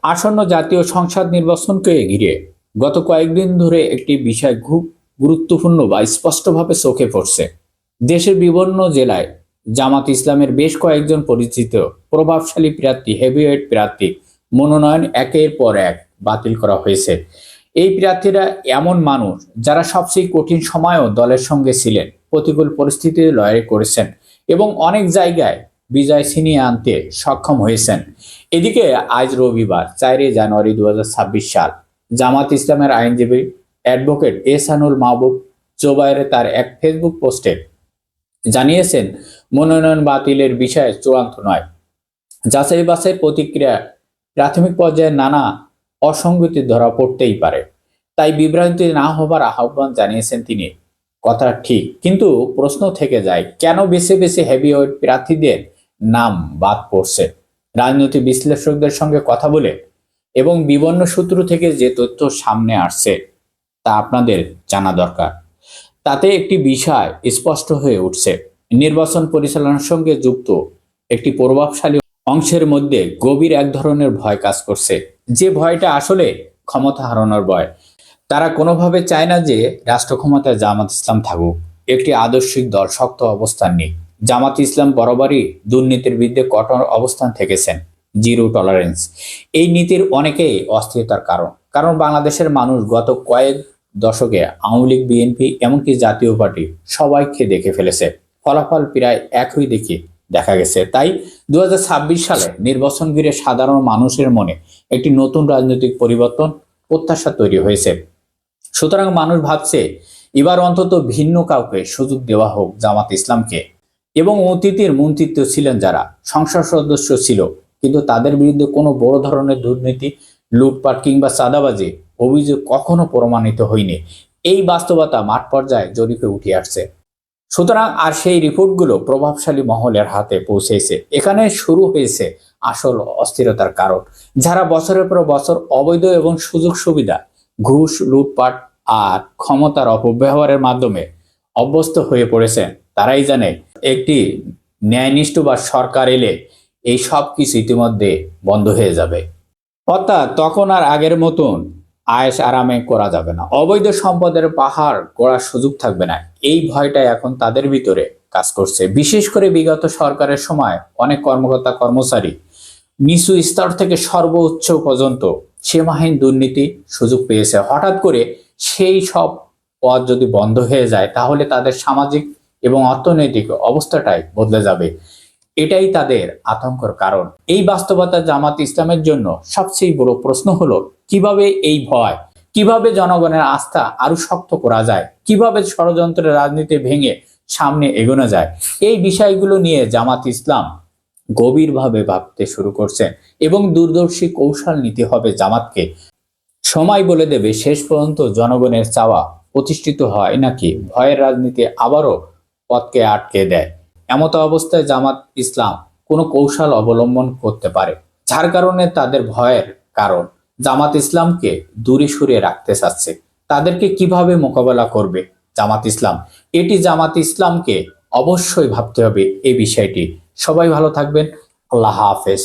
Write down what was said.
আসন্ন জাতীয় সংসদ নির্বাচনকে ঘিরে গত কয়েকদিন ধরে একটি বিষয় খুব গুরুত্বপূর্ণ বা স্পষ্টভাবে চোখে পড়ছে। দেশের বিভিন্ন জেলায় জামাত ইসলামের বেশ কয়েকজন পরিচিত প্রভাবশালী প্রার্থী, হেভিওয়েট প্রার্থী মনোনয়ন একের পর এক বাতিল করা হয়েছে। এই প্রার্থীরা এমন মানুষ যারা সবচেয়ে কঠিন সময়েও দলের সঙ্গে ছিলেন, প্রতিকূল পরিস্থিতিতে লড়াই করেছেন এবং অনেক জায়গায় বিজয় ছিনিয়ে আনতে সক্ষম হয়েছেন। এদিকে আজ রবিবার 4 জানুয়ারি 2026 সাল জামাত ইসলামের আইনজীবী অ্যাডভোকেট এহসানুল মাহবুব জোবায়ের তার এক ফেসবুক পোস্টে জানিয়েছেন, মনোনয়ন বাতিলের বিষয় চূড়ান্ত নয়। যাচাই বাছাই প্রতিক্রিয়া প্রাথমিক পর্যায়ে নানা অসঙ্গতি ধরা পড়তেই পারে, তাই বিভ্রান্তি না হবার আহ্বান জানিয়েছেন তিনি। কথা ঠিক, কিন্তু প্রশ্ন থেকে যায়, কেন বেছে বেছে হেভিওয়েট প্রার্থীদের নাম বাদ পড়ছে? রাজনৈতিক বিশ্লেষকদের সঙ্গে কথা বলে এবং বিভিন্ন সূত্র থেকে যে তথ্য সামনে আসছে তা আপনাদের জানা দরকার। তাতে একটি বিষয় স্পষ্ট হয়ে উঠছে, নির্বাচন পরিচালনার সঙ্গে যুক্ত একটি প্রভাবশালী অংশের মধ্যে গভীর এক ধরনের ভয় কাজ করছে, যে ভয়টা আসলে ক্ষমতা হারানোর ভয়। তারা কোনোভাবে চায় না যে রাষ্ট্র ক্ষমতায় জামাত ইসলাম থাকুক। একটি আদর্শিক দল শক্ত অবস্থান নেই। জামাত ইসলাম বরাবরই দুর্নীতির বিরুদ্ধে কঠোর অবস্থান থেকেছেন, জিরো টলারেন্স। এই নীতির অনেকেই অস্থিরতার কারণ, কারণ বাংলাদেশের মানুষ গত কয়েক দশকে আওয়ামী লীগ, বিএনপি, এমনকি জাতীয় পার্টি সবাইকে দেখে ফেলেছে। ফলাফল প্রায় একই দেখা গেছে। তাই 2026 সালে নির্বাচন ঘিরে সাধারণ মানুষের মনে একটি নতুন রাজনৈতিক পরিবর্তন প্রত্যাশা তৈরি হয়েছে। সুতরাং মানুষ ভাবছে, এবার অন্তত ভিন্ন কাউকে সুযোগ দেওয়া হোক জামাত ইসলামকে। এবং অতীতের মন্ত্রিত্ব ছিলেন যারা, সংসদ সদস্য ছিল, কিন্তু তাদের বিরুদ্ধে কোনো বড় ধরনের দুর্নীতি, লুটপাট কিংবা চাঁদাবাজি অভিযোগ কখনো প্রমাণিত হয়নি, এই বাস্তবতা মাঠ পর্যায়ে জরিপে উঠে আসছে। সুতরাং আর সেই রিপোর্টগুলো প্রভাবশালী মহলের হাতে পৌঁছেছে। এখানে শুরু হয়েছে আসল অস্থিরতার কারণ। যারা বছরের পর বছর অবৈধ এবং সুযোগ সুবিধা, ঘুষ, লুটপাট আর ক্ষমতার অপব্যবহারের মাধ্যমে অভ্যস্ত হয়ে পড়েছেন, তারাই জানে একটি ন্যায়নিষ্ঠ বা সরকার এলে এই সব কিছু ইতিমধ্যে বন্ধ হয়ে যাবে। অর্থাৎ তখন আর আগের মতন আয়েশ আরামে করা যাবে না, অবৈধ সম্পদের পাহাড় গড়ার সুযোগ থাকবে না। এই ভয়টা এখন তাদের ভিতরে কাজ করছে। বিশেষ করে বিগত সরকারের সময় অনেক কর্মকর্তা কর্মচারী নিচু স্তর থেকে সর্বোচ্চ পর্যন্ত সীমাহীন দুর্নীতি সুযোগ পেয়েছে। হঠাৎ করে সেই সব পদ যদি বন্ধ হয়ে যায়, তাহলে তাদের সামাজিক এবং অর্থনৈতিক অবস্থাটাই বদলে যাবে। এটাই তাদের আতঙ্কের কারণ। এই বাস্তবতা জামাত ইসলামের জন্য সবচেয়ে বড় প্রশ্ন হলো, কিভাবে এই ভয়, কিভাবে জনগণের আস্থা আরো শক্ত করা যায়, কিভাবে ষড়যন্ত্রের রাজনীতি ভেঙে সামনে এগোনো যায়। এই বিষয়গুলো নিয়ে জামাত ইসলাম গভীরভাবে ভাবতে শুরু করছে এবং দূরদর্শী কৌশল নিতে হবে জামাতকে। সময় বলে দেবে শেষ পর্যন্ত জনগণের চাওয়া প্রতিষ্ঠিত হয় নাকি ভয়ের রাজনীতি আবারও পথকে আটকে দেয়। এমতো অবস্থায় জামাত ইসলাম কোনো কৌশল অবলম্বন করতে পারে, যার কারণে তাদের ভয়ের কারণ জামাত ইসলামকে দূরে সরিয়ে রাখতে চাচ্ছে। তাদেরকে কিভাবে মোকাবেলা করবে জামাত ইসলাম, এটি জামাত ইসলামকে অবশ্যই ভাবতে হবে এই বিষয়টি। সবাই ভালো থাকবেন। আল্লাহ হাফেজ।